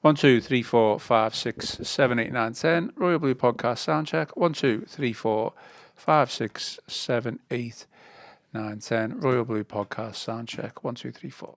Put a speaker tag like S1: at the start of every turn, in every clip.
S1: 1, 2, 3, 4, 5, 6, 7, 8, 9, 10. Royal Blue Podcast sound check. 1, 2, 3, 4, 5, 6, 7, 8, 9, 10. Royal Blue Podcast sound check. 1, 2, 3, 4.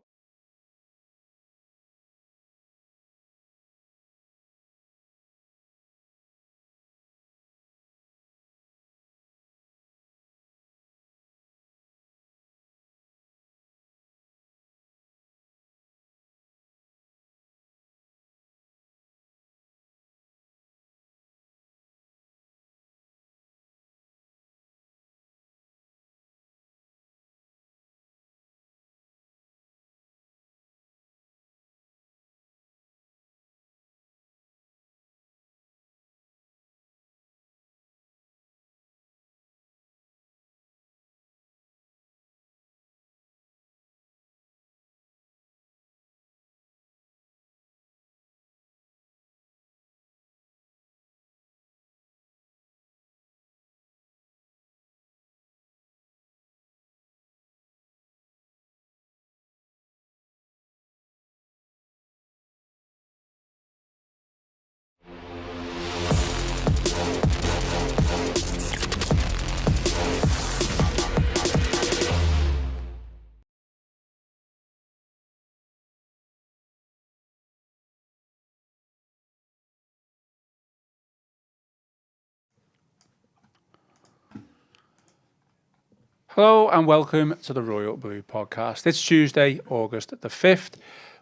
S1: Hello and welcome to the Royal Blue Podcast. It's Tuesday, August the 5th.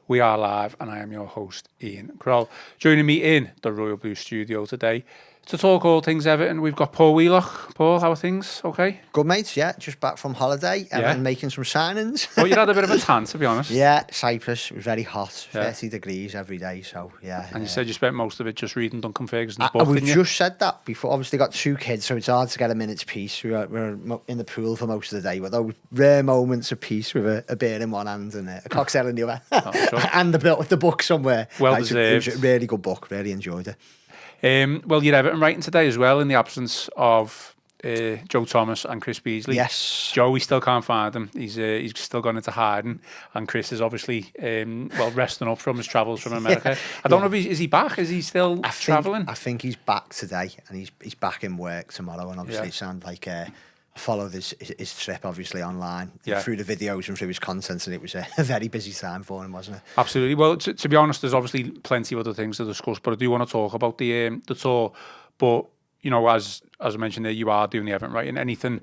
S1: We are live and I am your host, Ian Croll. Joining me in the Royal Blue studio today to talk all things Everton, we've got Paul Wheelock. Paul, how are things? Okay?
S2: Good, mate. Yeah, just back from holiday and making some signings.
S1: Oh, you had a bit of a tan, to be honest.
S2: Yeah, Cyprus. It was very hot, 30 degrees every day, so yeah.
S1: And you said you spent most of it just reading Duncan Ferguson's book,
S2: We
S1: didn't you?
S2: just said that before. Obviously got 2 kids, so it's hard to get a minute's peace. We're in the pool for most of the day, but those rare moments of peace with a beer in one hand and a cocktail in the other.
S1: Sure.
S2: And the book somewhere.
S1: Well deserved.
S2: It was a really good book. Really enjoyed it.
S1: Well, you're Everton writing today as well in the absence of Joe Thomas and Chris Beasley.
S2: Yes.
S1: Joe, we still can't find him. He's still gone into hiding, and Chris is obviously resting up from his travels from America. I don't know if is he back? Is he still travelling?
S2: I think he's back today, and he's back in work tomorrow. And obviously, it sounds like I followed his trip obviously online through the videos and through his content, and it was a very busy time for him, wasn't it?
S1: Absolutely. Well, to be honest, there's obviously plenty of other things to discuss, but I do want to talk about the tour. But you know, as I mentioned there, you are doing the Everton writing. Anything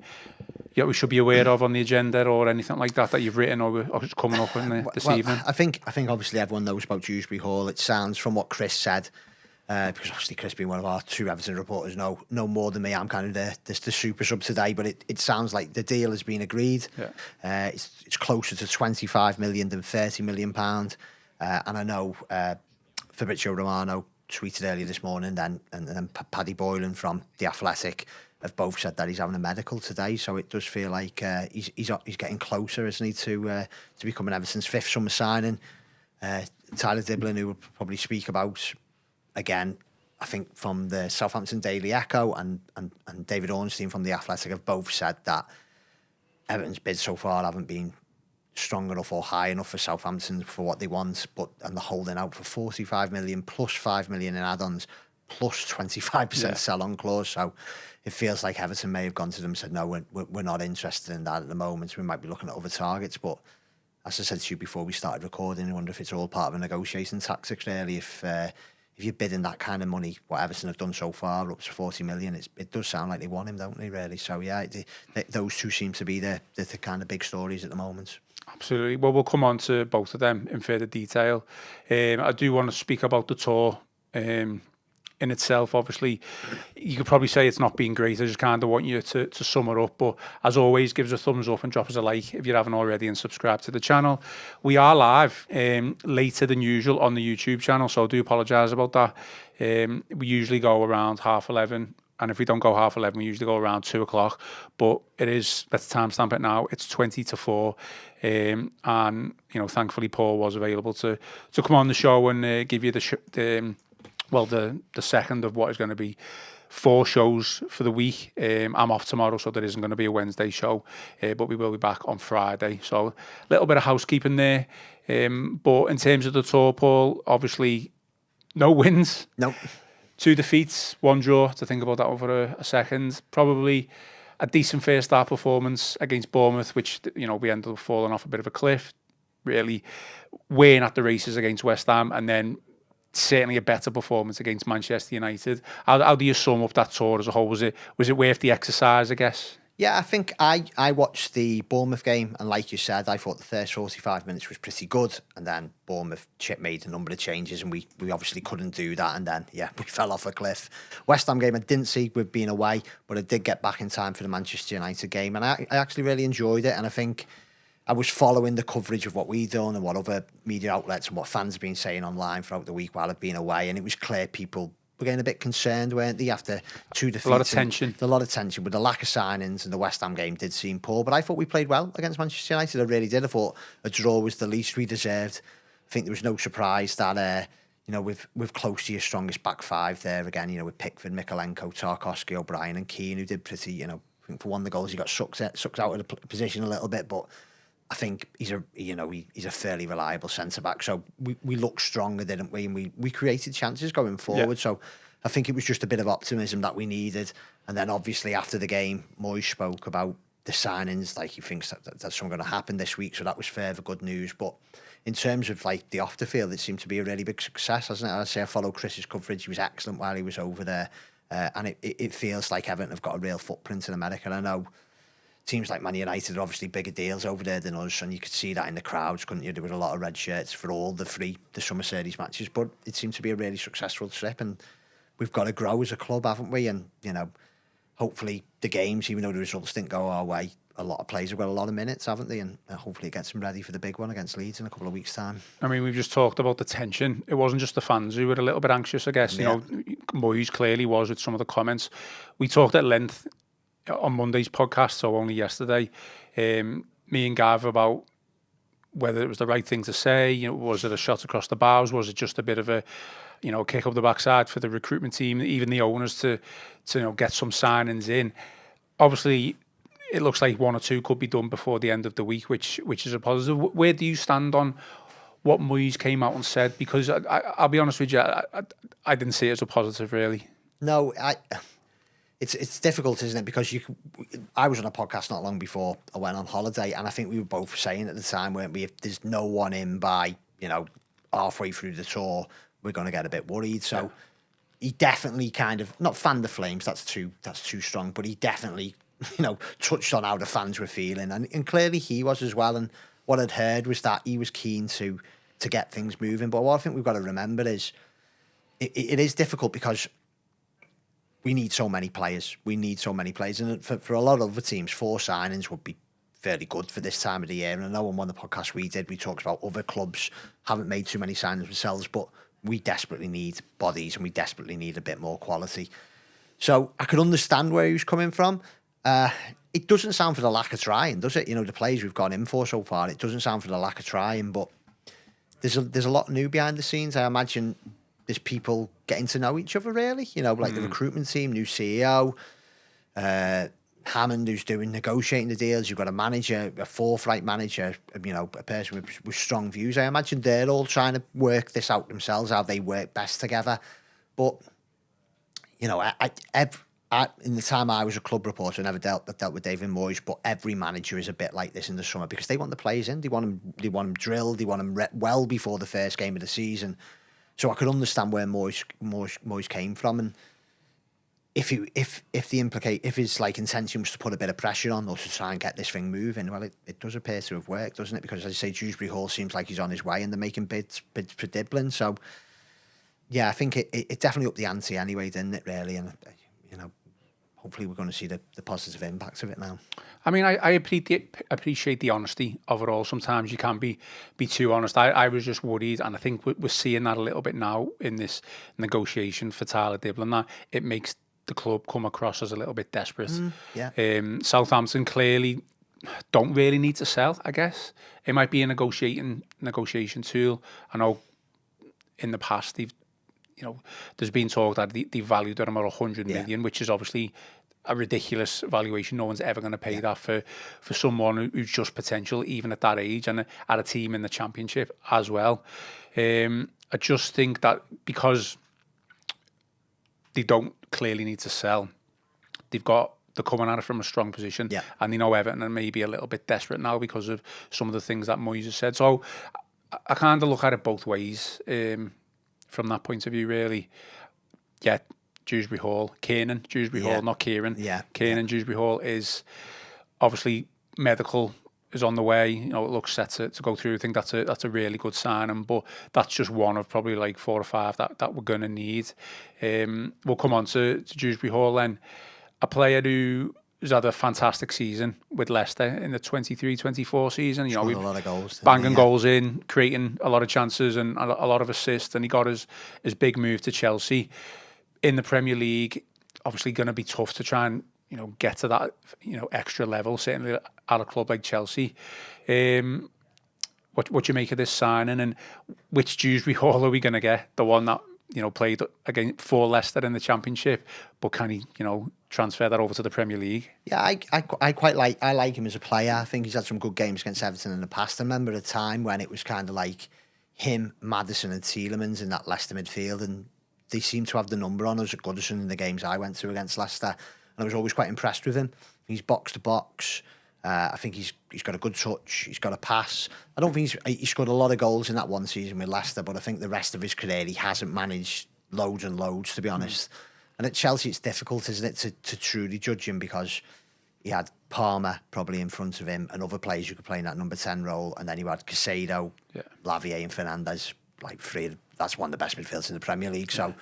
S1: we should be aware of on the agenda or anything like that you've written or is coming up in this evening?
S2: I think obviously everyone knows about Dewsbury-Hall. It sounds from what Chris said. Because obviously Chris being one of our 2 Everton reporters know more than me. I'm kind of the super sub today, but it sounds like the deal has been agreed. Yeah. It's closer to 25 million than 30 million pound. And I know Fabrizio Romano tweeted earlier this morning, and then Paddy Boylan from The Athletic have both said that he's having a medical today. So it does feel like he's getting closer, isn't he, to becoming Everton's 5th summer signing. Tyler Dibling, who we'll probably speak about again, I think from the Southampton Daily Echo and David Ornstein from The Athletic have both said that Everton's bids so far haven't been strong enough or high enough for Southampton for what they want, and they're holding out for 45 million plus 5 million in add-ons plus 25% sell-on clause. So it feels like Everton may have gone to them and said, no, we're not interested in that at the moment. We might be looking at other targets, but as I said to you before we started recording, I wonder if it's all part of a negotiating tactics, really. If you're bidding that kind of money, what Everton have done so far, up to 40 million, it does sound like they want him, don't they, really? So, yeah, those 2 seem to be the kind of big stories at the moment.
S1: Absolutely. Well, we'll come on to both of them in further detail. I do want to speak about the tour in itself. Obviously, you could probably say it's not been great. I just kind of want you to sum it up. But as always, give us a thumbs up and drop us a like if you haven't already, and subscribe to the channel. We are live later than usual on the YouTube channel, so I do apologise about that. We usually go around 11:30. And if we don't go 11:30, we usually go around 2 o'clock. But let's timestamp it now. It's 20 to 4. And, thankfully Paul was available to come on the show and give you the second of what is going to be 4 shows for the week. I'm off tomorrow, so there isn't going to be a Wednesday show, but we will be back on Friday. So a little bit of housekeeping there. But in terms of the tour, Paul, obviously no wins.
S2: No.
S1: 2 defeats, 1 draw, to think about that over a second. Probably a decent first half performance against Bournemouth, which, we ended up falling off a bit of a cliff. Really weighing at the races against West Ham, and then certainly a better performance against Manchester United. How do you sum up that tour as a whole? Was it worth the exercise, I guess?
S2: Yeah, I think I watched the Bournemouth game, and like you said, I thought the first 45 minutes was pretty good, and then Bournemouth made a number of changes, and we obviously couldn't do that, and then, we fell off a cliff. West Ham game I didn't see with being away, but I did get back in time for the Manchester United game, and I actually really enjoyed it, and I think I was following the coverage of what we'd done and what other media outlets and what fans have been saying online throughout the week while I've been away, and it was clear people were getting a bit concerned, weren't they, after 2 defeats.
S1: A lot of tension.
S2: A lot of tension with the lack of signings, and the West Ham game did seem poor. But I thought we played well against Manchester United. I really did. I thought a draw was the least we deserved. I think there was no surprise that, with close to your strongest back 5 there again, with Pickford, Mikalenko, Tarkowski, O'Brien and Keane, who did pretty, I think for one of the goals he got sucked out of the position a little bit, but I think he's a fairly reliable centre-back. So we looked stronger, didn't we? And we created chances going forward. Yeah. So I think it was just a bit of optimism that we needed. And then obviously after the game, Moyes spoke about the signings, like he thinks that's something going to happen this week. So that was further good news. But in terms of like the off the field, it seemed to be a really big success, hasn't it? I'd say I follow Chris's coverage. He was excellent while he was over there. And it feels like Everton have got a real footprint in America. And I know teams like Man United are obviously bigger deals over there than us, and you could see that in the crowds, couldn't you? There were a lot of red shirts for all the Summer Series matches, but it seemed to be a really successful trip, and we've got to grow as a club, haven't we? And, hopefully the games, even though the results didn't go our way, a lot of players have got a lot of minutes, haven't they? And hopefully it gets them ready for the big one against Leeds in a couple of weeks' time.
S1: I mean, we've just talked about the tension. It wasn't just the fans who were a little bit anxious, I guess. Yeah. Moyes clearly was with some of the comments. We talked at length on Monday's podcast, so only yesterday, me and Gav, about whether it was the right thing to say. Was it a shot across the bows? Was it just a bit of a, kick up the backside for the recruitment team, even the owners, to get some signings in? Obviously, it looks like 1 or 2 could be done before the end of the week, which is a positive. Where do you stand on what Moyes came out and said? Because I'll be honest with you, I didn't see it as a positive, really.
S2: No, It's difficult, isn't it? Because I was on a podcast not long before I went on holiday, and I think we were both saying at the time, weren't we, if there's no one in by, halfway through the tour, we're going to get a bit worried. So he definitely kind of, not fanned the flames, that's too strong, but he definitely, touched on how the fans were feeling, and clearly he was as well. And what I'd heard was that he was keen to get things moving. But what I think we've got to remember is it is difficult because we need so many players. And for a lot of other teams, 4 signings would be fairly good for this time of the year. And I know on one of the podcasts we did, we talked about other clubs haven't made too many signings themselves, but we desperately need bodies and we desperately need a bit more quality. So I could understand where he was coming from. It doesn't sound for the lack of trying, does it? The players we've gone in for so far, it doesn't sound for the lack of trying, but there's a lot new behind the scenes. I imagine there's people getting to know each other, really. Like the recruitment team, new CEO, Hammond, who's negotiating the deals. You've got a manager, a forthright manager, a person with strong views. I imagine they're all trying to work this out themselves, how they work best together. But, in the time I was a club reporter, I never dealt with David Moyes, but every manager is a bit like this in the summer because they want the players in. They want them drilled. They want them well before the first game of the season. So I could understand where Moyes came from, and if his intention was to put a bit of pressure on or to try and get this thing moving, well, it does appear to have worked, doesn't it? Because as I say, Dewsbury-Hall seems like he's on his way, and they're making bids for Dibbling. So yeah, I think it definitely upped the ante anyway, didn't it? Really, and hopefully we're going to see the positive impacts of it now.
S1: I mean, I appreciate the honesty of it all. Sometimes you can be too honest. I was just worried, and I think we're seeing that a little bit now in this negotiation for Tyler Dibling, that it makes the club come across as a little bit desperate. Southampton clearly don't really need to sell, I guess. It might be a negotiation tool. I know in the past there's been talk that they valued at about 100 million, which is obviously a ridiculous valuation. No one's ever going to pay that for someone who's just potential, even at that age, and at a team in the Championship as well. I just think that because they don't clearly need to sell, they're coming at it from a strong position, and they know Everton are maybe a little bit desperate now because of some of the things that Moyes has said. So I kind of look at it both ways from that point of view, really. Yeah, Dewsbury-Hall, Dewsbury-Hall, not Kieran. Dewsbury-Hall is obviously medical is on the way. You know, it looks set to go through. I think that's a really good signing, but that's just one of probably like 4 or 5 that we're going to need. We'll come on to Dewsbury-Hall then. A player who's had a fantastic season with Leicester in the 23-24 season. You know,
S2: a lot of goals,
S1: banging goals in, creating a lot of chances and a lot of assists, and he got his big move to Chelsea. In the Premier League, obviously going to be tough to try and, you know, get to that, you know, extra level, certainly at a club like Chelsea. What do you make of this signing, and which Dewsbury-Hall are we going to get? The one that, you know, played again for Leicester in the Championship, but can he, you know, transfer that over to the Premier League?
S2: Yeah, I quite like him as a player. I think he's had some good games against Everton in the past. I remember a time when it was kind of like him, Maddison and Tielemans in that Leicester midfield, and they seemed to have the number on us at Goodison in the games I went to against Leicester, and I was always quite impressed with him. He's box to box. I think he's got a good touch. He's got a pass. I don't think he scored a lot of goals in that one season with Leicester, but I think the rest of his career he hasn't managed loads and loads, to be honest. And at Chelsea, it's difficult, isn't it, to truly judge him, because he had Palmer probably in front of him and other players who could play in that number 10 role, and then you had Caicedo, Lavier and Fernandes, like three. That's one of the best midfielders in the Premier League. So,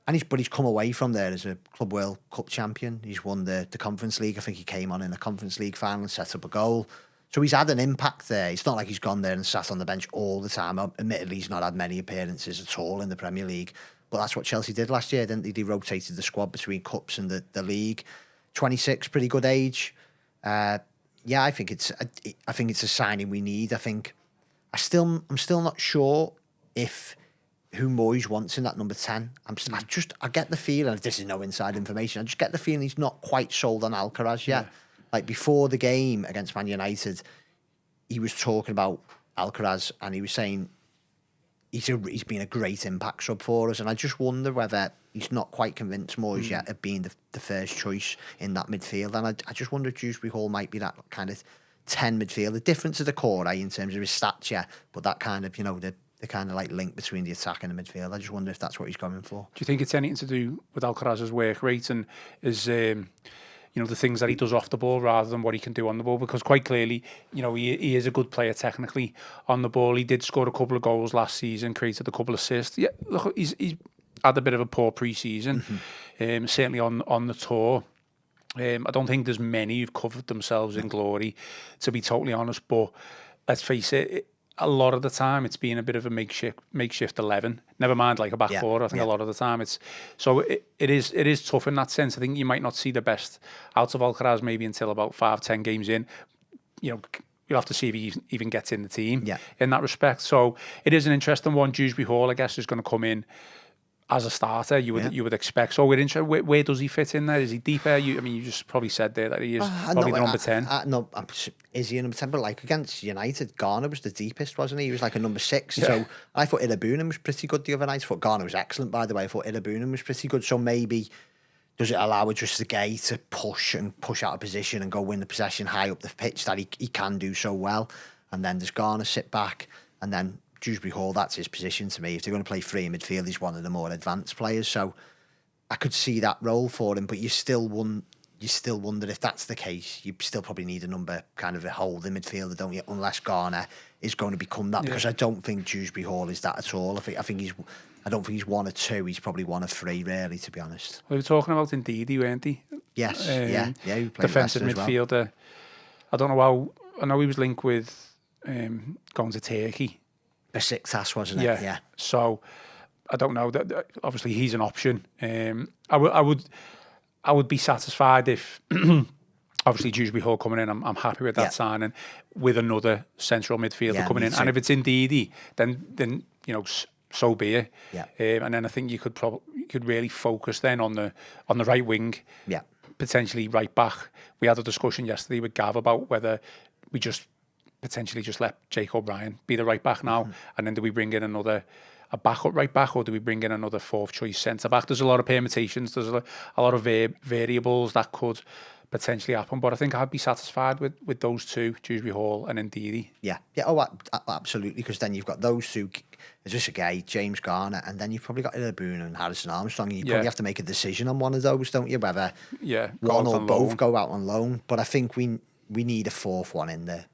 S2: and he's come away from there as a Club World Cup champion. He's won the Conference League. I think he came on in the Conference League final and set up a goal. So he's had an impact there. It's not like he's gone there and sat on the bench all the time. Admittedly, he's not had many appearances at all in the Premier League. But that's what Chelsea did last year, didn't they? They rotated the squad between cups and the league. 26, pretty good age. I think it's a signing we need. I'm still not sure if who Moyes wants in that number 10. I get the feeling, if this is no inside information, I just get the feeling he's not quite sold on Alcaraz yet. Like before the game against Man United, he was talking about Alcaraz and he was saying he's been a great impact sub for us, and I just wonder whether he's not quite convinced Moyes yet of being the first choice in that midfield. And I just wonder if Dewsbury-Hall might be that kind of 10 midfielder, different to the core in terms of his stature, but that kind of, you know, the kind of like link between the attack and the midfield. I just wonder if that's what he's going for. Do
S1: you think it's anything to do with Alcaraz's work rate and his, you know, the things that he does off the ball rather than what he can do on the ball? Because quite clearly, you know, he is a good player technically on the ball. He did score a couple of goals last season, created a couple of assists. Yeah, look, he's had a bit of a poor pre-season, certainly on the tour. I don't think there's many who've covered themselves in glory, to be totally honest. But let's face it, a lot of the time it's been a bit of a makeshift 11. Never mind like a back four. I think a lot of the time it is tough in that sense. I think you might not see the best out of Alcaraz maybe until about 5-10 games in. You know, you'll have to see if he even gets in the team in that respect. So it is an interesting one. Dewsbury-Hall, I guess, is going to come in as a starter, you would expect. So we're interested. Where does he fit in there? Is he deeper? You just probably said there that he is probably the number 10.
S2: No, is he a number 10? But like against United, Garner was the deepest, wasn't he? He was like a number 6. Yeah. So I thought Ilebunen was pretty good the other night. I thought Garner was excellent, by the way. I thought Ilebunen was pretty good. So maybe does it allow just Gay to push out of position and go win the possession high up the pitch that he can do so well? And then does Garner sit back and then Dewsbury-Hall, that's his position to me. If they're going to play free in midfield, he's one of the more advanced players. So I could see that role for him, but you still wonder if that's the case. You still probably need a number kind of a holding midfielder, don't you? Unless Garner is going to become that, because I don't think Dewsbury-Hall is that at all. I don't think he's 1 or 2. He's probably 1 or 3, really, to be honest.
S1: We were talking about Ndidi, weren't he?
S2: Yes, he played
S1: defensive midfielder. Well. I don't know how. I know he was linked with going to Turkey.
S2: Besiktas, wasn't it? Yeah.
S1: So I don't know. That obviously he's an option. I would be satisfied if obviously Dewsbury-Hall coming in. I'm happy with that signing with another central midfielder coming in. And if it's Ndidi, then you know, so be it. Yeah. And then I think you could really focus then on the right wing. Yeah. Potentially right back. We had a discussion yesterday with Gav about whether we potentially just let Jake O'Brien be the right back now, and then do we bring in another a backup right back, or do we bring in another fourth choice centre back? There's a lot of permutations. There's a lot of variables that could potentially happen, but I think I'd be satisfied with those two, Dewsbury-Hall and Ndidi.
S2: Yeah. Oh, absolutely. Because then you've got those two, Idrissa Gueye, James Garner, and then you've probably got Boone and Harrison Armstrong. You probably have to make a decision on one of those, don't you? Whether one or both go out on loan. But I think we need a fourth one in there.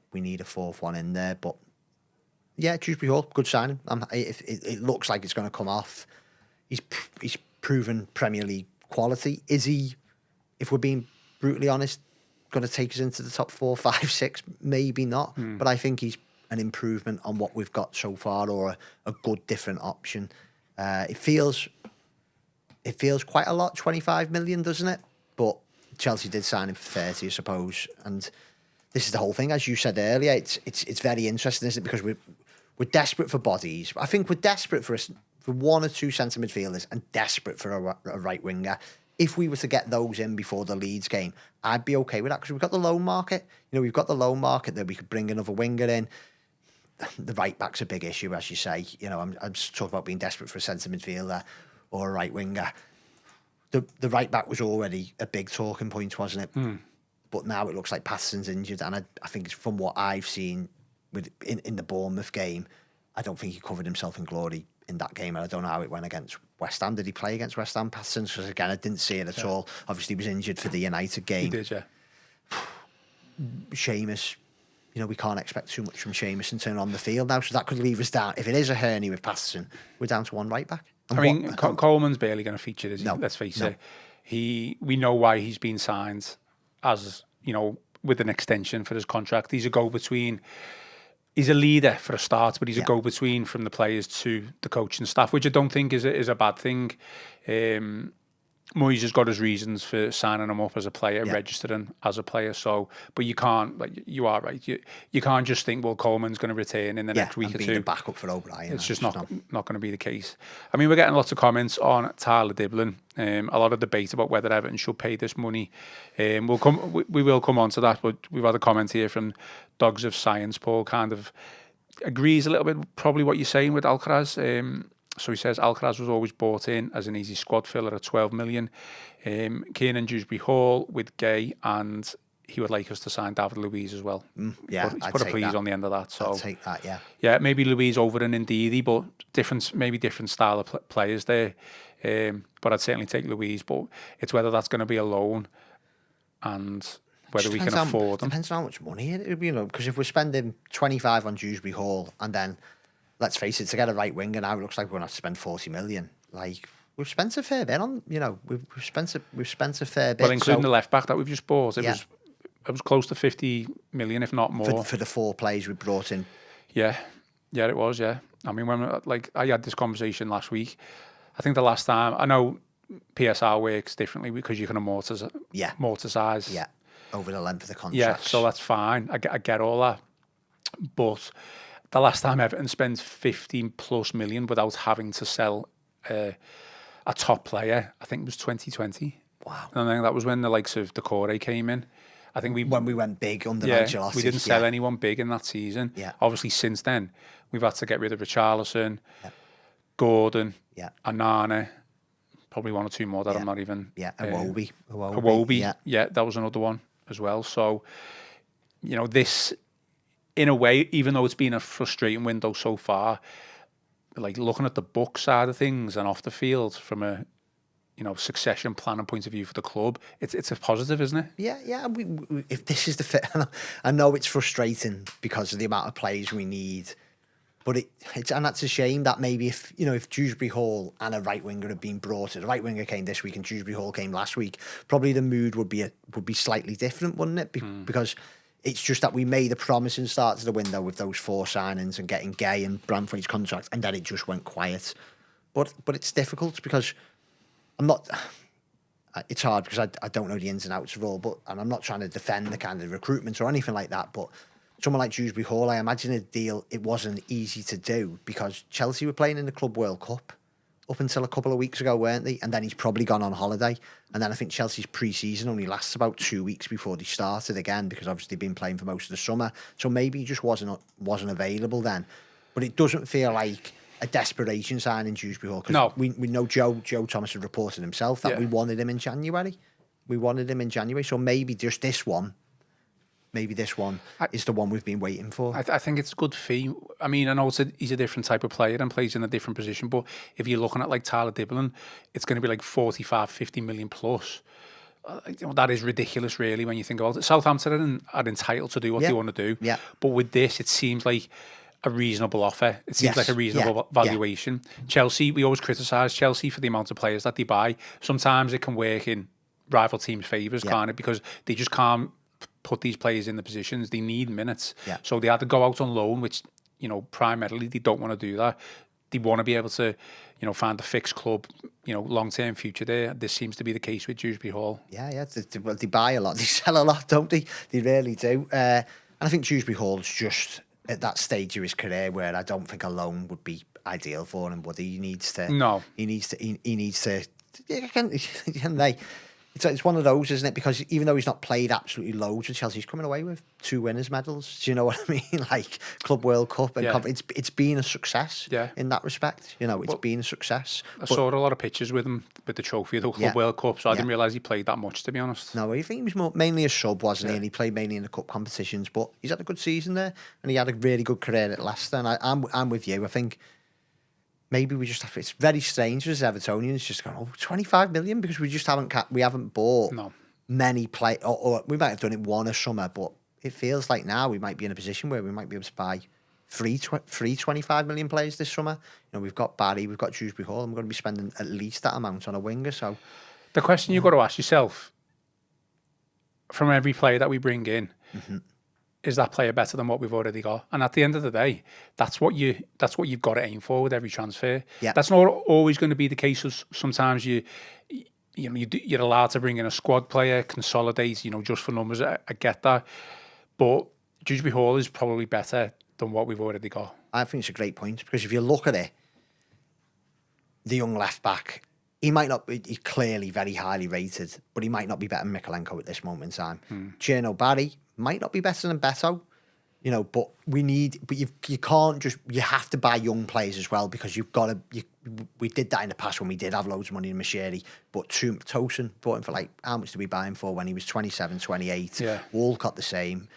S2: But yeah, Dewsbury-Hall, good signing. It looks like it's going to come off. He's proven Premier League quality. Is he, if we're being brutally honest, going to take us into the top 4, 5, 6? Maybe not. But I think he's an improvement on what we've got so far, or a good different option. It feels quite a lot, 25 million, doesn't it? But Chelsea did sign him for 30, I suppose. And this is the whole thing, as you said earlier. It's very interesting, isn't it? Because we're desperate for bodies. I think we're desperate for one or two centre midfielders and desperate for a right winger. If we were to get those in before the Leeds game, I'd be okay with that, because we've got the loan market. We've got the loan market that we could bring another winger in. The right back's a big issue, as you say. I'm just talking about being desperate for a centre midfielder or a right winger. The right back was already a big talking point, wasn't it? But now it looks like Patterson's injured, and I think it's from what I've seen in the Bournemouth game, I don't think he covered himself in glory in that game, and I don't know how it went against West Ham. Did he play against West Ham, Patterson? Because again, I didn't see it at all. Obviously, he was injured for the United game.
S1: He did, yeah.
S2: Seamus, we can't expect too much from Seamus in turning on the field now, so that could leave us down. If it is a hernia with Patterson, we're down to one right back. And
S1: Coleman's barely going to feature, is he?
S2: No,
S1: let's face it. We know why he's been signed as, with an extension for his contract. He's a go-between. He's a leader for a start, but he's a go-between from the players to the coaching staff, which I don't think is a bad thing. Moyes has got his reasons for signing him up as a player, registering as a player. So, but you can't, you are right. You can't just think, well, Coleman's going to return in the next week or two.
S2: Be the backup for O'Brien.
S1: It's just not going to be the case. I mean, we're getting lots of comments on Tyler Dibling. A lot of debate about whether Everton should pay this money. We will come on to that, but we've had a comment here from Dogs of Science. Paul kind of agrees a little bit, probably what you're saying with Alcaraz. So he says Alcaraz was always bought in as an easy squad filler at 12 million. Kiernan Dewsbury-Hall with Gay, and he would like us to sign David Luiz as well.
S2: Yeah,
S1: he's put a please on the end of that. So
S2: I'll take that.
S1: Yeah, maybe Luiz over an Ndidi, but different style of players there. But I'd certainly take Luiz. But it's whether that's going to be a loan and whether we can afford them.
S2: Depends on how much money it would be, because if we're spending 25 on Dewsbury-Hall, and then, let's face it, to get a right winger now, it looks like we're going to have to spend 40 million. We've spent a fair bit on, we've spent a fair bit.
S1: Well, including the left back that we've just bought, it was close to 50 million, if not more.
S2: For the 4 players we brought in.
S1: Yeah, it was, yeah. I mean, when I had this conversation last week, I think the last time, I know PSR works differently because you can amortise. Yeah.
S2: Over the length of the contract.
S1: Yeah, so that's fine. I get all that. But the last time Everton spent 15 plus million without having to sell a top player, I think it was 2020.
S2: Wow.
S1: And I think that was when the likes of Decore came in. I think when
S2: we went big under Ancelotti.
S1: We didn't sell anyone big in that season.
S2: Yeah.
S1: Obviously, since then, we've had to get rid of Richarlison, Gordon, Anana, probably one or two more that I'm not even...
S2: Yeah, Iwobi.
S1: Yeah, that was another one as well. So, this, in a way, even though it's been a frustrating window so far, looking at the book side of things and off the field from a succession planning point of view for the club, it's a positive, isn't it?
S2: Yeah. We, if this is the fit, I know it's frustrating because of the amount of players we need, but it's and that's a shame that maybe if Dewsbury-Hall and a right winger had been brought in, a right winger came this week and Dewsbury-Hall came last week, probably the mood would be slightly different, wouldn't it? Because it's just that we made a promising start to the window with those 4 signings and getting Gay and Branthwaite's contract, and then it just went quiet. But it's difficult because it's hard because I don't know the ins and outs of all, and I'm not trying to defend the kind of recruitment or anything like that, but someone like Dewsbury-Hall, I imagine a deal, it wasn't easy to do because Chelsea were playing in the Club World Cup up until a couple of weeks ago, weren't they? And then he's probably gone on holiday. And then I think Chelsea's pre-season only lasts about 2 weeks before they started again, because obviously they've been playing for most of the summer. So maybe he just wasn't available then. But it doesn't feel like a desperation sign in Dewsbury-Hall.
S1: No.
S2: We know Joe Thomas had reported himself that
S1: Yeah.
S2: we wanted him in January. So maybe just this one. Maybe this one is the one we've been waiting for.
S1: I think it's a good fee. I mean, I know he's a different type of player and plays in a different position, but if you're looking at like Tyler Dibling, it's going to be like 45, 50 million plus. That is ridiculous, really, when you think about it. Southampton are entitled to do what they want to do.
S2: Yeah.
S1: But with this, it seems like a reasonable offer. It seems like a reasonable valuation. Chelsea, we always criticise Chelsea for the amount of players that they buy. Sometimes it can work in rival teams' favours, can't it? Because they just can't put these players in the positions. They need minutes.
S2: Yeah.
S1: So they had to go out on loan, which, primarily they don't want to do that. They want to be able to, find a fixed club, long-term future there. This seems to be the case with Dewsbury-Hall.
S2: Yeah. They buy a lot. They sell a lot, don't they? They really do. And I think Dewsbury-Hall's just at that stage of his career where I don't think a loan would be ideal for him, would he? He needs to...
S1: No.
S2: He needs to... It's one of those, isn't it? Because even though he's not played absolutely loads with Chelsea, he's coming away with 2 winners' medals. Do you know what I mean? Like Club World Cup and it's been a success. In that respect. It's been a success.
S1: I saw a lot of pictures with him with the trophy of the Club World Cup, so I didn't realise he played that much, to be honest.
S2: No, I think he was mainly a sub, wasn't he? And he played mainly in the cup competitions, but he's had a good season there, and he had a really good career at Leicester. And I'm with you. I think maybe we just have to, it's very strange as Evertonians just going, 25 million, because we just haven't bought many play, or we might have done it one a summer, but it feels like now we might be in a position where we might be able to buy three 25 million players this summer. We've got Barry, we've got Dewsbury-Hall, and we're going to be spending at least that amount on a winger. So
S1: the question you've got to ask yourself, from every player that we bring in, is that player better than what we've already got? And at the end of the day, that's what you've got to aim for with every transfer.
S2: Yeah.
S1: That's not always going to be the case. Sometimes you're allowed to bring in a squad player, consolidate, just for numbers. I get that, but Dewsbury-Hall is probably better than what we've already got.
S2: I think it's a great point, because if you look at it, the young left back, he might not be, he's clearly very highly rated, but he might not be better than Mykolenko at this moment in time. Cherno Barry might not be better than Beto, but you can't just, you have to buy young players as well, because you've got to, we did that in the past when we did have loads of money in Macheri, but Tosin bought him for how much did we buy him for when he was 27, 28?
S1: Yeah.
S2: Walcott the same.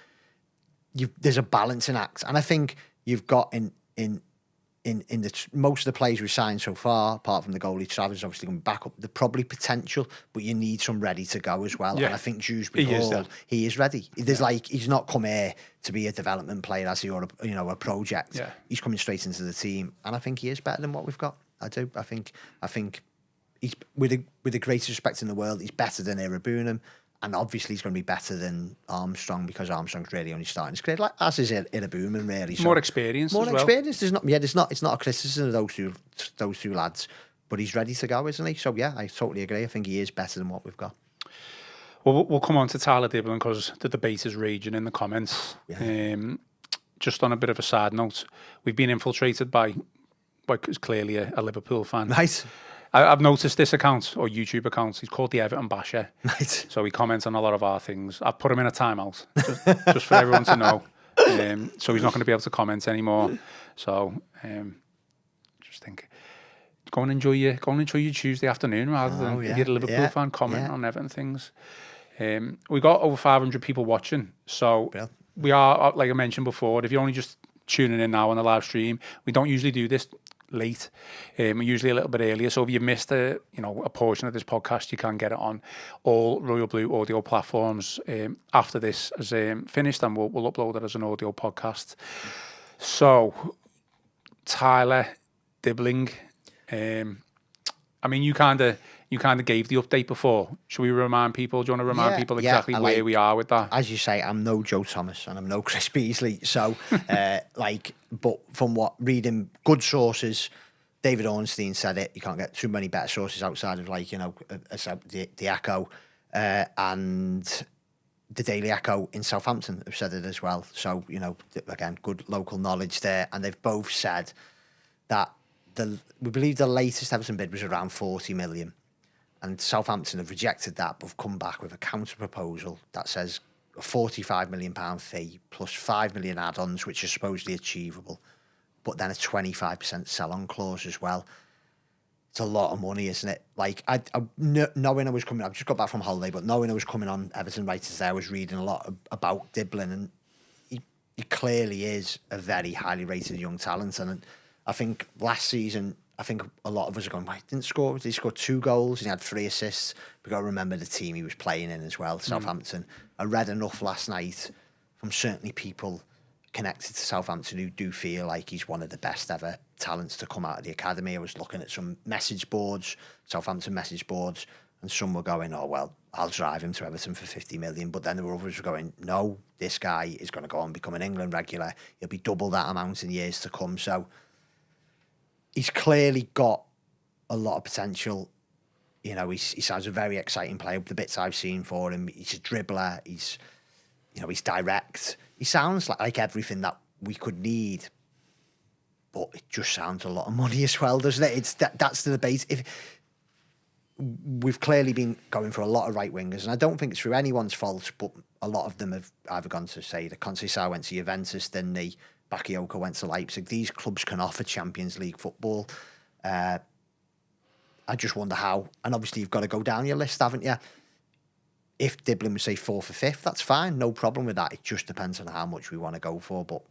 S2: There's a balancing act, and I think you've got in most of the players we've signed so far, apart from the goalie Travers, obviously going back up, they're probably potential, but you need some ready to go as well.
S1: Yeah.
S2: And I think Dewsbury-Hall, he is ready. There's he's not come here to be a development player, as he, or a project.
S1: Yeah.
S2: He's coming straight into the team, and I think he is better than what we've got. I do. I think he's, with the greatest respect in the world, he's better than Irabunum. And obviously he's going to be better than Armstrong, because Armstrong's really only starting his career, as is Irabunum, really. So
S1: more experience.
S2: More
S1: as well.
S2: experience. It's not a criticism of those two lads, but he's ready to go, isn't he? So yeah, I totally agree. I think he is better than what we've got.
S1: Well, we'll come on to Tyler Dibling, because the debate is raging in the comments. Yeah. Just on a bit of a side note, we've been infiltrated by clearly a Liverpool fan.
S2: Right.
S1: I've noticed this account, or YouTube account, he's called the Everton Basher.
S2: Right.
S1: So he comments on a lot of our things. I've put him in a timeout, just for everyone to know. So he's not going to be able to comment anymore. So just think, go and enjoy your Tuesday afternoon, rather than if you're a Liverpool fan, comment on Everton things. We got over 500 people watching. So we are, like I mentioned before, if you're only just tuning in now on the live stream, we don't usually do this late. We're usually a little bit earlier. So if you missed a portion of this podcast, you can get it on all Royal Blue audio platforms after this is finished, and we'll upload it as an audio podcast. So Tyler Dibling, I mean, you kind of gave the update before. Should we remind people? Do you want to remind people exactly where we are with that?
S2: As you say, I'm no Joe Thomas and I'm no Chris Beasley. So, but from reading good sources, David Ornstein said it. You can't get too many better sources outside of the Echo and the Daily Echo in Southampton have said it as well. So, again, good local knowledge there. And they've both said that we believe the latest Everton bid was around 40 million. And Southampton have rejected that, but have come back with a counter proposal that says a £45 million fee plus 5 million add-ons, which are supposedly achievable. but then a 25% sell-on clause as well. It's a lot of money, isn't it? Like, knowing I was coming, I've just got back from holiday, but knowing I was coming on Everton Writers there, I was reading a lot about Dibbling, and he clearly is a very highly rated young talent. And I think last season, I think a lot of us are going, why did he score 2 goals and he had 3 assists? We've got to remember the team he was playing in as well, Southampton. I read enough last night from certainly people connected to Southampton who do feel like he's one of the best ever talents to come out of the academy. I was looking at some message boards, Southampton message boards, and some were going, oh, well, I'll drive him to Everton for 50 million. But then there were others who were going, no, this guy is going to go on and become an England regular. He'll be double that amount in years to come. So he's clearly got a lot of potential. You know, he sounds a very exciting player. The bits I've seen for him, he's a dribbler. He's direct. He sounds like everything that we could need, but it just sounds a lot of money as well, doesn't it? That's the debate. If we've clearly been going for a lot of right wingers, and I don't think it's through anyone's fault, but a lot of them have either gone to, say, the Conceição went to Juventus, then the Bakayoko went to Leipzig. These clubs can offer Champions League football. I just wonder how. And obviously, you've got to go down your list, haven't you? If Dibbling would say 4th or 5th, that's fine. No problem with that. It just depends on how much we want to go for. But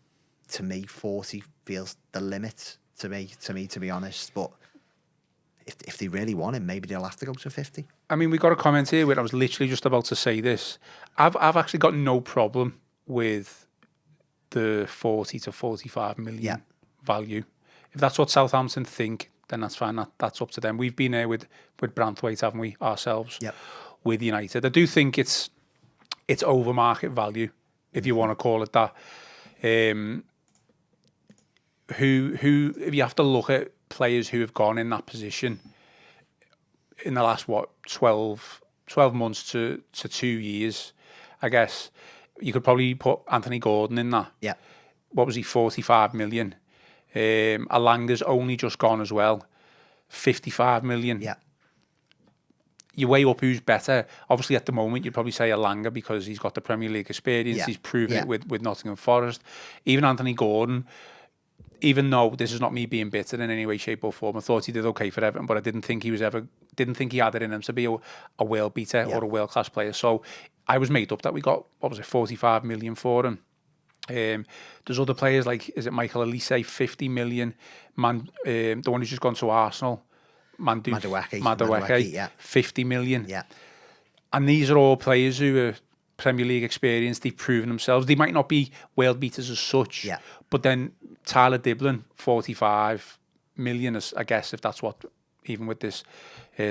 S2: to me, 40 feels the limit to me, to be honest. But if they really want him, maybe they'll have to go to 50.
S1: I mean, we got a comment here where I was literally just about to say this. I've actually got no problem with the 40 to 45 million value. If that's what Southampton think, then that's fine. That's up to them. We've been there with Branthwaite, haven't we, ourselves?
S2: Yep. With
S1: United. I do think it's over market value, if you want to call it that. Who if you have to look at players who have gone in that position in the last 12 months to 2 years, I guess you could probably put Anthony Gordon in that.
S2: Yeah.
S1: What was he, 45 million? Alanga's only just gone as well, 55 million.
S2: Yeah.
S1: You weigh up who's better. Obviously, at the moment, you'd probably say Alanga because he's got the Premier League experience. Yeah. He's proven it with Nottingham Forest. Even Anthony Gordon, even though this is not me being bitter in any way, shape or form, I thought he did okay for Everton, but I didn't think he had it in him to be a world beater or a world class player. So I was made up that we got, 45 million for him. There's other players like, is it Michael Elise, 50 million? The one who's just gone to Arsenal. Madueke, 50 million.
S2: Yeah.
S1: And these are all players who are Premier League experienced. They've proven themselves. They might not be world beaters as such, but then Tyler Dibling, 45 million, I guess, if that's what, even with this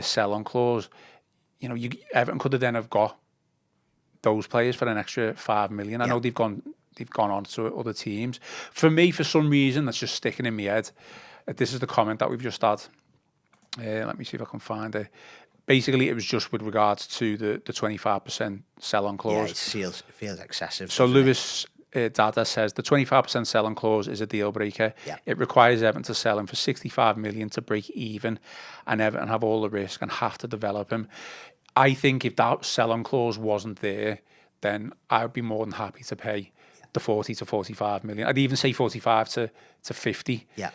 S1: sell-on clause, Everton could have got those players for an extra 5 million. I know they've gone on to other teams. For me, for some reason, that's just sticking in my head. This is the comment that we've just had. Let me see if I can find it. Basically, it was just with regards to the 25% sell-on clause.
S2: Yeah, it feels excessive.
S1: So Lewis Dada says the 25% sell-on clause is a deal breaker.
S2: Yeah.
S1: It requires Everton to sell him for 65 million to break even, and Everton have all the risk and have to develop him. I think if that sell-on clause wasn't there, then I would be more than happy to pay the 40 to 45 million. I'd even say 45 to 50.
S2: Yeah.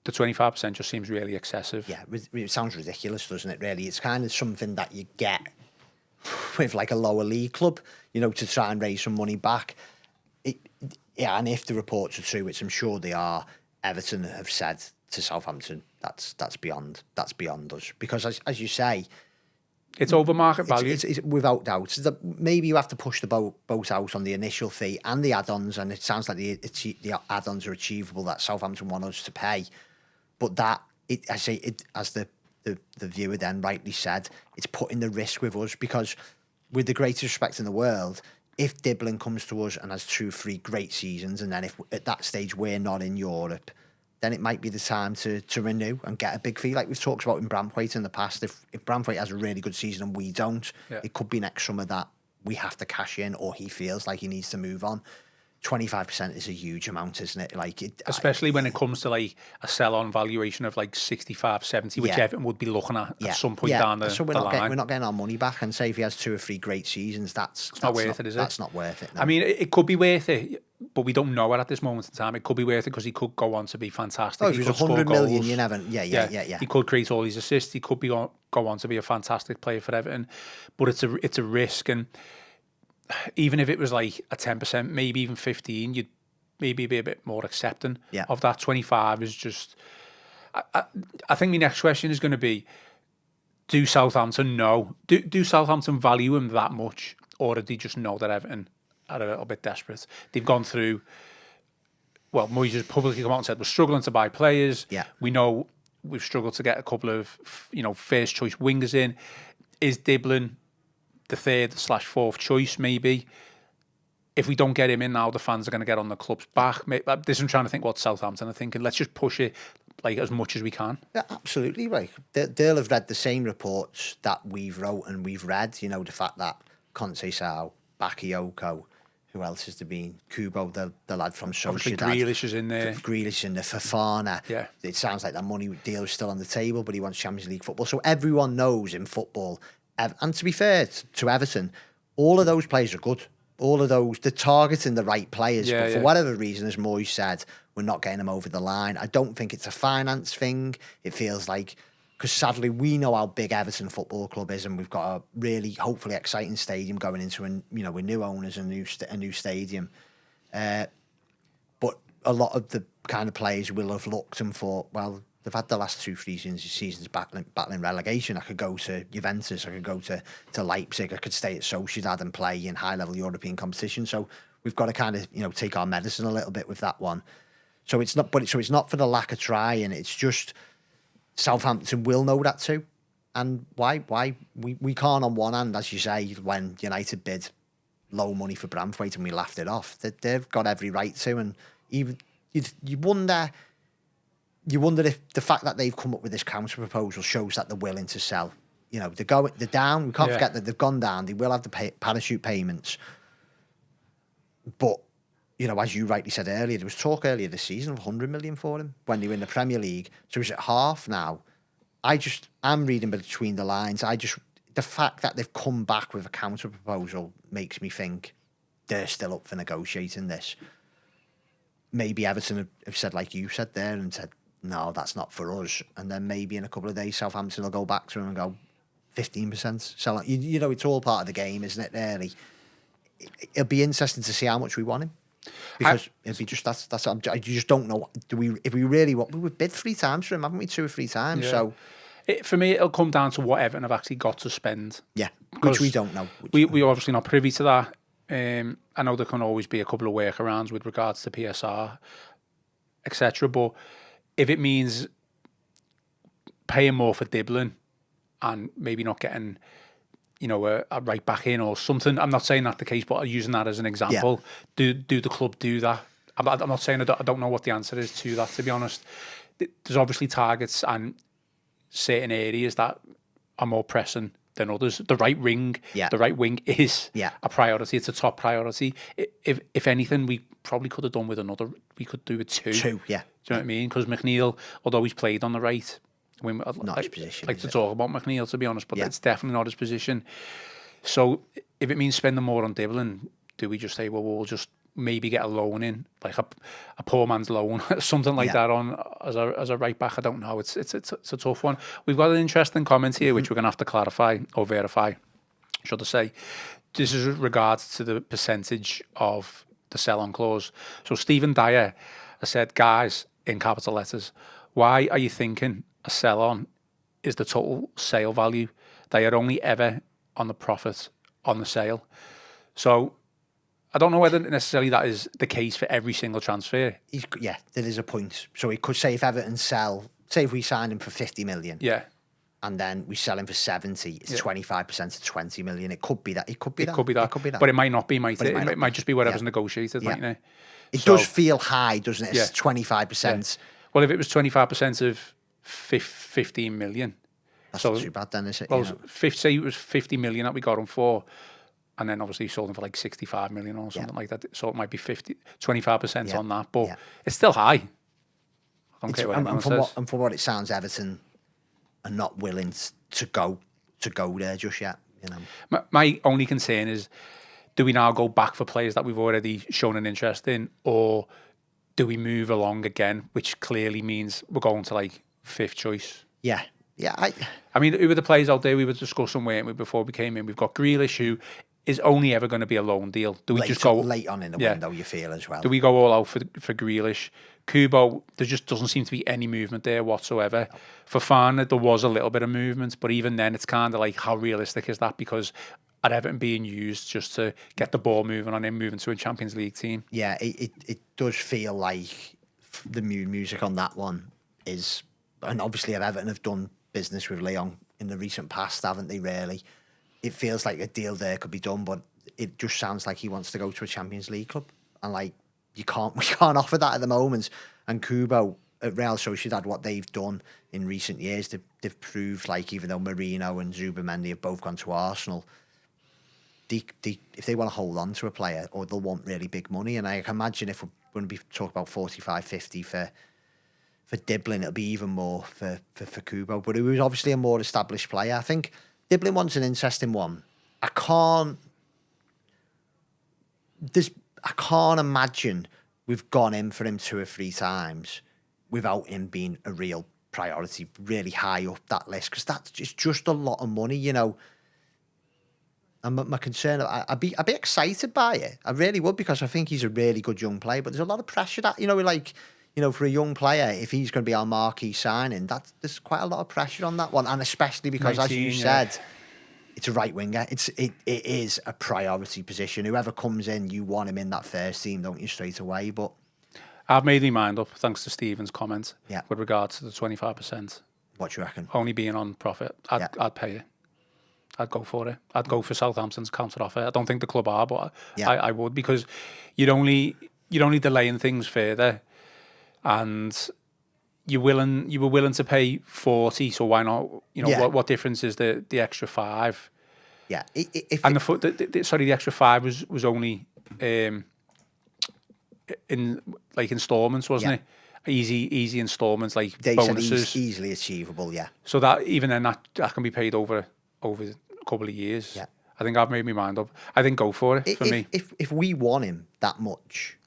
S1: The 25% just seems really excessive.
S2: Yeah, it sounds ridiculous, doesn't it, really? It's kind of something that you get with like a lower league club, to try and raise some money back. And if the reports are true, which I'm sure they are, Everton have said to Southampton, that's beyond us. Because as you say,
S1: it's over market value.
S2: It's without doubt. Maybe you have to push the boat out on the initial fee and the add-ons, and it sounds like the add-ons are achievable that Southampton want us to pay. But as the viewer then rightly said, it's putting the risk with us, because with the greatest respect in the world, if Dibbling comes to us and has 2-3 great seasons, and then if at that stage we're not in Europe, then it might be the time to renew and get a big fee, like we've talked about in Branthwaite in the past. If Branthwaite has a really good season and we don't, it could be next summer that we have to cash in, or he feels like he needs to move on. 25% is a huge amount, isn't it? Like,
S1: especially when it comes to like a sell-on valuation of like 65, 70, which Everton would be looking at some point down the,
S2: so we're
S1: the
S2: not
S1: line.
S2: we're not getting our money back. And say if he has 2 or 3 great seasons, that's
S1: not worth it, is it?
S2: That's not worth it. No.
S1: I mean, it could be worth it, but we don't know it at this moment in time. It could be worth it because he could go on to be fantastic.
S2: Oh, if
S1: he
S2: he's
S1: could
S2: 100
S1: score
S2: million,
S1: goals.
S2: you never. Yeah.
S1: He could create all these assists. He could go on to be a fantastic player for Everton, but it's a risk. And even if it was like a 10%, maybe even 15, you'd maybe be a bit more accepting of that. 25 is just. I think the next question is going to be: do Southampton know? Do Southampton value him that much, or do they just know that Everton are a little bit desperate? They've gone through. Well, Moyes has publicly come out and said we're struggling to buy players.
S2: Yeah,
S1: we know we've struggled to get a couple of first choice wingers in. Is Dibbling the 3rd/4th choice? Maybe. If we don't get him in now, the fans are going to get on the club's back. This I'm trying to think what Southampton are thinking. Let's just push it like as much as we can.
S2: Yeah, absolutely right. They'll have read the same reports that we've wrote and we've read. You know, the fact that Conceição, Bakayoko, who else has there been? Kubo, the lad from Sociedad.
S1: Grealish is in there.
S2: Grealish in there. Fofana.
S1: Yeah.
S2: It sounds like that money deal is still on the table, but he wants Champions League football. So everyone knows in football. And to be fair to Everton, all of those players are good. All of those, they're targeting the right players. But for whatever reason, as Moyes said, we're not getting them over the line. I don't think it's a finance thing. It feels like, because sadly we know how big Everton Football Club is, and we've got a really, hopefully exciting stadium going into, with new owners and a new stadium. But a lot of the kind of players will have looked and thought, well, they've had the last 2-3 seasons battling relegation. I could go to Juventus, I could go to Leipzig, I could stay at Sociedad and play in high-level European competition. So we've got to kind of, take our medicine a little bit with that one. So it's not for the lack of trying. It's just Southampton will know that too. And why we can't, on one hand, as you say, when United bid low money for Branthwaite and we laughed it off, that they've got every right to. And even you wonder if the fact that they've come up with this counter proposal shows that they're willing to sell. They're down. We can't forget that they've gone down. They will have the parachute payments. But, as you rightly said earlier, there was talk earlier this season of 100 million for him when they were in the Premier League. So he's at half now. I'm reading between the lines. The fact that they've come back with a counter proposal makes me think they're still up for negotiating this. Maybe Everton have said, like you said there, and said, no, that's not for us. And then maybe in a couple of days, Southampton will go back to him and go 15%. So, it's all part of the game, isn't it, really? It'll be interesting to see how much we want him. Because if he just, you just don't know. If we really want, we would bid 3 times for him, haven't we? 2 or 3 times. Yeah. So,
S1: for me, it'll come down to what Everton have actually got to spend.
S2: Yeah, which we don't know.
S1: We're obviously not privy to that. I know there can always be a couple of workarounds with regards to PSR, etc. But if it means paying more for Dibbling and maybe not getting, a right back in or something, I'm not saying that's the case, but using that as an example, do the club do that? I'm not saying I don't know what the answer is to that, to be honest. There's obviously targets and certain areas that are more pressing than others. The right wing is a priority. It's a top priority. If anything, we probably could have done with another. We could do with 2. 2, yeah. Do you know what I mean? Because McNeil, although he's played on the right,
S2: not his position.
S1: Like to talk about McNeil, to be honest, but it's definitely not his position. So if it means spending more on Dibbling, do we just say, well, we'll just maybe get a loan in, like a poor man's loan, something like that on as a right back? I don't know. It's a tough one. We've got an interesting comment here, which we're going to have to clarify or verify, should I say. This is regards to the percentage of the sell-on clause. So Stephen Dyer has said, guys, in capital letters, why are you thinking a sell-on is the total sale value? They are only ever on the profit on the sale. So I don't know whether necessarily that is the case for every single transfer.
S2: There is a point. So he could say if Everton say if we sign him for 50 million.
S1: Yeah.
S2: And then we sell him for 70, it's 25% of 20 million. It could be that. It could be that.
S1: But it might not be, might it? It might just be whatever's negotiated, mightn't it?
S2: It does feel high, doesn't it? It's 25%.
S1: Yeah. Well, if it was 25% of 15 million.
S2: That's not too bad then, is it?
S1: Well, say it was 50 million that we got him for, and then obviously sold him for like 65 million or something like that. So it might be 25% on that, but it's still high. I don't care what anyone says.
S2: And from what it sounds, Everton are not willing to go there just yet. You know,
S1: my only concern is, do we now go back for players that we've already shown an interest in, or do we move along again, which clearly means we're going to like 5th choice?
S2: Yeah.
S1: I mean, who are the players out there we were discussing, weren't we, before we came in? We've got Grealish, who is only ever going to be a loan deal. Do we just go
S2: late on in the window? You feel as well.
S1: Do we go all out for Grealish? Kubo, there just doesn't seem to be any movement there whatsoever. For Fofana, there was a little bit of movement, but even then, it's kind of like, how realistic is that? Because at Everton being used just to get the ball moving on him, moving to a Champions League team.
S2: Yeah, it does feel like the music on that one is, and obviously Everton have done business with Leon in the recent past, haven't they, really? It feels like a deal there could be done, but it just sounds like he wants to go to a Champions League club. And like, we can't offer that at the moment. And Kubo at Real Sociedad, what they've done in recent years, they've proved, like, even though Marino and Zubimendi have both gone to Arsenal, if they want to hold on to a player, or they'll want really big money. And I can imagine if we're going to be talking about 45, 50 for Dibbling, it'll be even more for Kubo. But he was obviously a more established player. I think Dibbling one's an interesting one. I can't imagine we've gone in for him 2 or 3 times without him being a real priority, really high up that list, because that's just a lot of money, you know. And my concern, I'd be excited by it. I really would, because I think he's a really good young player. But there's a lot of pressure that, you know, like, you know, for a young player, if he's going to be our marquee signing, there's quite a lot of pressure on that one, and especially because, 19, as you said, it's a right winger. It is a priority position. Whoever comes in, you want him in that first team, don't you, straight away? But
S1: I've made my mind up, thanks to Stephen's comment, with regards to the 25%.
S2: What do you reckon?
S1: Only being on profit, I'd pay it. I'd go for it. I'd go for Southampton's counter offer. I don't think the club are, but I would, because you're only delaying things further, and you were willing to pay 40, so why not? You know, what difference is the extra 5?
S2: Yeah,
S1: the extra 5 was only in like installments, wasn't it? Easy installments, like bonuses,
S2: easily achievable. Yeah.
S1: So that even then that can be paid over a couple of years.
S2: Yeah.
S1: I think I've made my mind up. I think go for it for me.
S2: If we want him that much,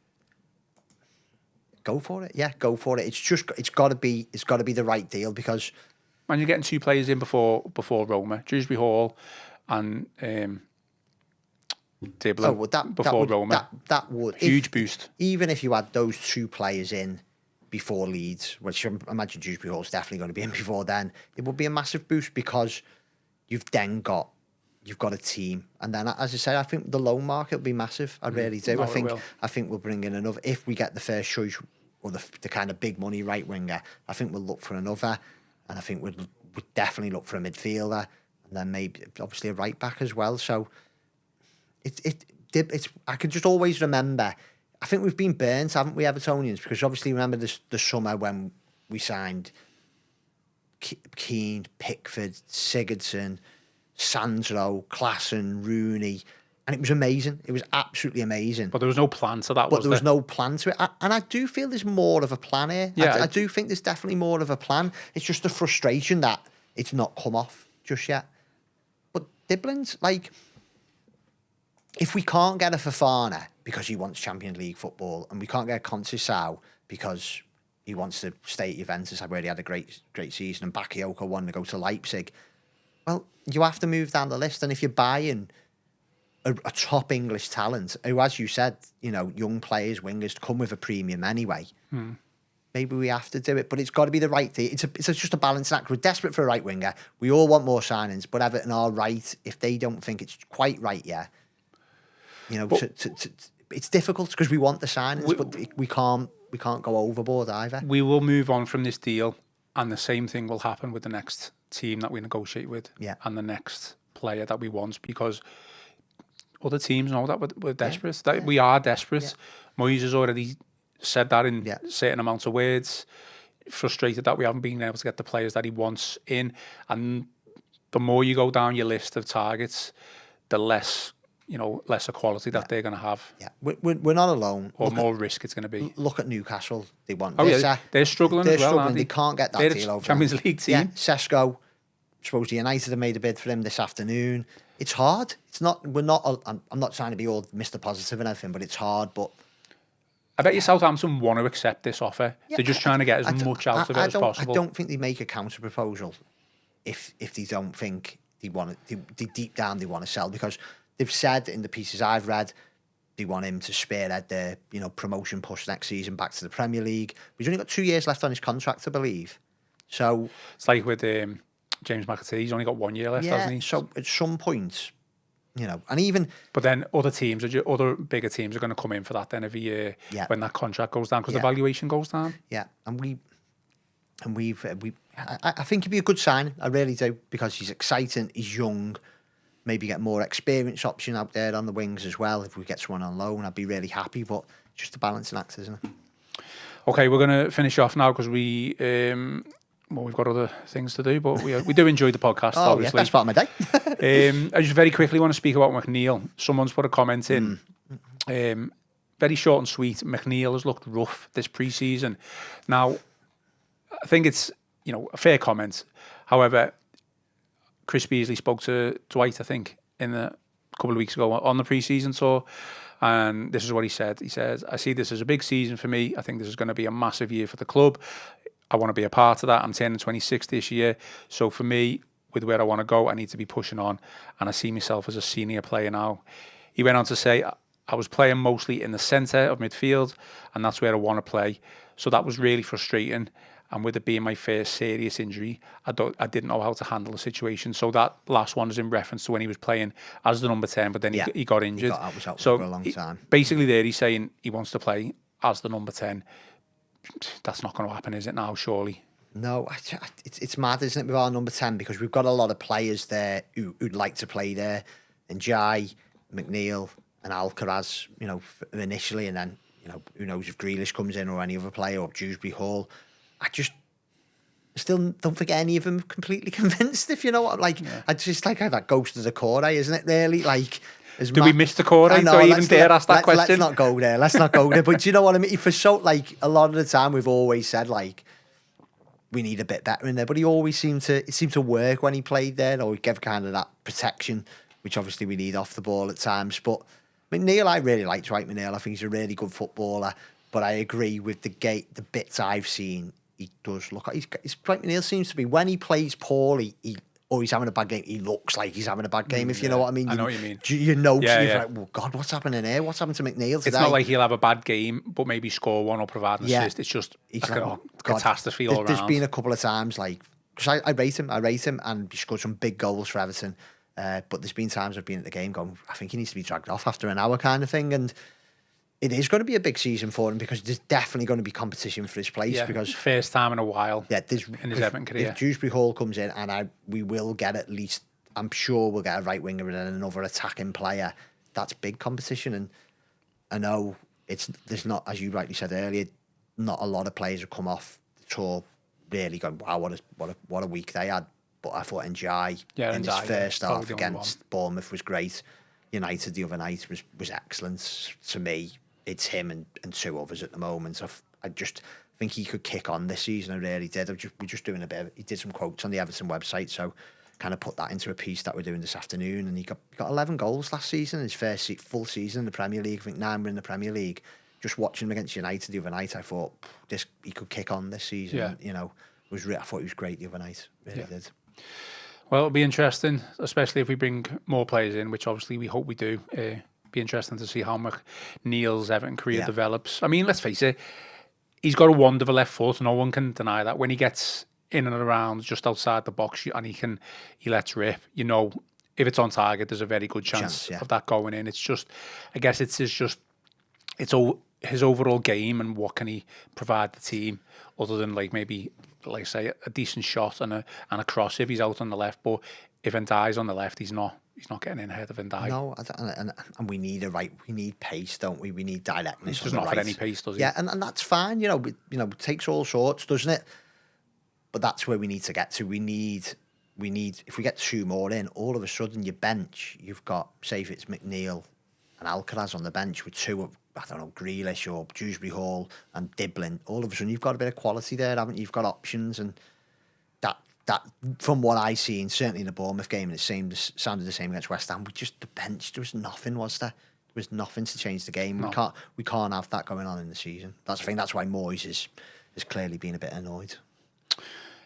S2: go for it. Yeah, go for it. It's got to be the right deal, because
S1: man, you're getting 2 players in before Roma, Dewsbury-Hall and Dibbling before Roma.
S2: That would
S1: huge boost.
S2: Even if you had those 2 players in before Leeds, which I imagine Dewsbury-Hall's definitely going to be in before then, it would be a massive boost, because you've got a team, and then, as I say, I think the loan market will be massive. I really do. I think we'll bring in another, if we get the first choice or the kind of big money right winger. I think we'll look for another, and I think we'd definitely look for a midfielder, and then maybe obviously a right back as well. So it's I can just always remember. I think we've been burnt, haven't we, Evertonians? Because obviously remember the summer when we signed Keane, Pickford, Sigurdsson, Sandro, Klassen, Rooney, and it was amazing. It was absolutely amazing.
S1: But there was no plan to that,
S2: there was no plan to it. And I do feel there's more of a plan here. Yeah, I do think there's definitely more of a plan. It's just a frustration that it's not come off just yet. But Dibbling's, like, if we can't get a Fofana because he wants Champions League football, and we can't get a Conceição because he wants to stay at Juventus, where he had a great season, and Bakayoko wanted to go to Leipzig, well, you have to move down the list. And if you're buying a top English talent, who, as you said, you know, young players, wingers, come with a premium anyway, maybe we have to do it. But it's got to be the right thing. It's just a balancing act. We're desperate for a right winger. We all want more signings, but Everton are right. If they don't think it's quite right yet, you know, it's difficult, because we want the signings, but we can't go overboard either.
S1: We will move on from this deal, and the same thing will happen with the next team that we negotiate with, and the next player that we want, because other teams know that we're desperate. That we are desperate. Moyes has already said that in certain amounts of words. Frustrated that we haven't been able to get the players that he wants in, and the more you go down your list of targets, the less lesser quality that they're going to have.
S2: Yeah, we're not alone.
S1: Or more risk it's going to be.
S2: Look at Newcastle. They want.
S1: They're struggling as well, aren't they?
S2: They can't get that
S1: they're
S2: deal over.
S1: Champions League team.
S2: Yeah, Sesko. Suppose United have made a bid for him this afternoon. It's hard. It's not. We're not. I'm not trying to be all Mr. Positive and everything, but it's hard. But
S1: I bet you Southampton want to accept this offer. They're just trying to get as much out of it as possible.
S2: I don't think they make a counter proposal if they don't think they want it. They deep down they want to sell, because they've said in the pieces I've read they want him to spearhead their promotion push next season back to the Premier League. He's only got 2 years left on his contract, I believe. So
S1: it's like with James McAtee. He's only got 1 year left, hasn't he?
S2: So at some point, and even.
S1: But then other bigger teams are going to come in for that then every year when that contract goes down, because the valuation goes down.
S2: Yeah, and I think he'd be a good sign. I really do, because he's exciting. He's young. Maybe get more experience option out there on the wings as well. If we get someone on loan, I'd be really happy. But just a balancing act, isn't it?
S1: Okay, we're going to finish off now because we've got other things to do, but we do enjoy the podcast, obviously.
S2: Yeah, that's part of my
S1: day. I just very quickly want to speak about McNeil. Someone's put a comment in. Very short and sweet. McNeil has looked rough this pre-season. Now, I think it's a fair comment. However, Chris Beasley spoke to Dwight, I think, a couple of weeks ago on the pre-season tour, and this is what he said. He says, "I see this as a big season for me. I think this is going to be a massive year for the club. I want to be a part of that. I'm turning 26 this year. So for me, with where I want to go, I need to be pushing on, and I see myself as a senior player now." He went on to say, "I was playing mostly in the centre of midfield, and that's where I want to play. So that was really frustrating. And with it being my first serious injury, I didn't know how to handle the situation." So that last one is in reference to when he was playing as the number 10, but then he got injured.
S2: Was out for a long time.
S1: Basically there he's saying he wants to play as the number 10. That's not going to happen, is it now, surely?
S2: No, it's mad, isn't it, with our number 10, because we've got a lot of players there who'd like to play there. And Jai, McNeil and Alcaraz, initially, and then, who knows if Grealish comes in or any other player, or Dewsbury-Hall. I still don't think any of them completely convinced, if you know what I'm like. Yeah. I just like how that goes to the core, isn't it, really? Like,
S1: do we miss the core? Do I even dare ask that question?
S2: Let's not go there. But do you know what I mean? For a lot of the time we've always said, like, we need a bit better in there. But he always seemed to work when he played there, or he gave kind of that protection, which obviously we need off the ball at times. But McNeil, I really liked Dwight McNeil. I think he's a really good footballer. But I agree with the bits I've seen. He does look. Dwight McNeil seems to be, when he plays poorly, or he's having a bad game, he looks like he's having a bad game. If you know what I mean.
S1: I know what you mean.
S2: You're like, well, God, what's happening here? What's happened to McNeil today?
S1: It's not like he'll have a bad game, but maybe score one or provide an assist. It's just catastrophe all around.
S2: There's been a couple of times, like, because I rate him, and he scored some big goals for Everton. But there's been times I've been at the game going, I think he needs to be dragged off after an hour, kind of thing. And it is going to be a big season for him, because there's definitely going to be competition for his place.
S1: Yeah,
S2: because
S1: first time in a while in his Everton career.
S2: If Dewsbury-Hall comes in, and we will get at least, I'm sure we'll get a right winger and another attacking player. That's big competition. And I know there's not, as you rightly said earlier, not a lot of players have come off the tour really going, wow, what a week they had. But I thought Njai in his first half against Bournemouth was great. United the other night was excellent to me. It's him and two others at the moment. I just think he could kick on this season. I really did. We're just doing a bit. He did some quotes on the Everton website, so kind of put that into a piece that we're doing this afternoon. And he got 11 goals last season, his first full season in the Premier League. I think 9 were in the Premier League. Just watching him against United the other night, I thought he could kick on this season. Yeah. I thought he was great the other night. Really did.
S1: Well, it'll be interesting, especially if we bring more players in, which obviously we hope we do. Be interesting to see how McNeil's Everton career develops. I mean, let's face it, he's got a wonderful left foot. No one can deny that. When he gets in and around just outside the box and he lets rip, if it's on target, there's a very good chance of that going in. It's just, I guess it's his overall game, and what can he provide the team other than like say a decent shot and a cross if he's out on the left. But if Ndai's on the left, he's not getting in ahead of Ndai.
S2: No, and we need we need pace, don't we? We need directness.
S1: He doesn't offer any pace, does he?
S2: Yeah, and that's fine. It takes all sorts, doesn't it? But that's where we need to get to. We need we need, if we get 2 more in, all of a sudden your bench, you've got, say if it's McNeil and Alcaraz on the bench with 2 of, I don't know, Grealish or Dewsbury-Hall and Dibbling, all of a sudden you've got a bit of quality there, haven't you? You've got options, and that from what I seen, certainly in the Bournemouth game, and it sounded the same against West Ham, the bench, there was nothing, was there? There was nothing to change the game. No. We can't have that going on in the season. That's the thing. That's why Moyes is clearly been a bit annoyed.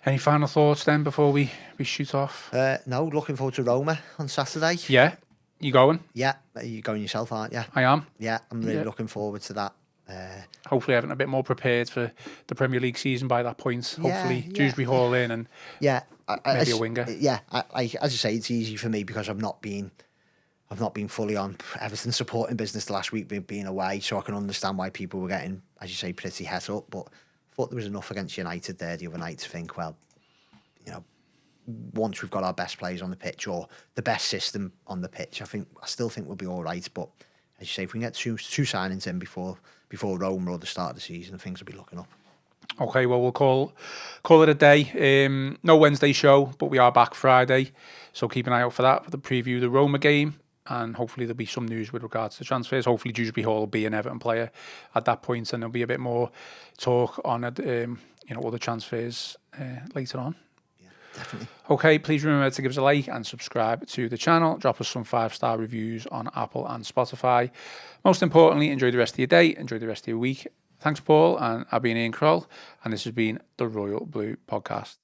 S1: Any final thoughts then before we shoot off?
S2: No, looking forward to Roma on Saturday.
S1: Yeah, you going?
S2: Yeah, you're going yourself, aren't you?
S1: I am.
S2: Yeah, I'm really looking forward to that.
S1: Hopefully having a bit more prepared for the Premier League season by that point. Hopefully Dewsbury-Hall in and maybe a winger.
S2: Yeah, as I say, it's easy for me because I've not been fully on Everton supporting business the last week, being away, so I can understand why people were getting, as you say, pretty het up. But I thought there was enough against United there the other night to think, well, you know, once we've got our best players on the pitch or the best system on the pitch, I still think we'll be all right. But as you say, if we can get two signings in before Rome or the start of the season, things will be looking up.
S1: Okay, well, we'll call it a day. No Wednesday show, but we are back Friday, so keep an eye out for that, for the preview of the Roma game, and hopefully there'll be some news with regards to transfers. Hopefully Dewsbury-Hall will be an Everton player at that point, and there'll be a bit more talk on other transfers later on.
S2: Definitely.
S1: Okay, please remember to give us a like and subscribe to the channel. Drop us some 5-star reviews on Apple and Spotify. Most importantly, enjoy the rest of your day, enjoy the rest of your week. Thanks, Paul, and I've been Ian Croll, and this has been the Royal Blue Podcast.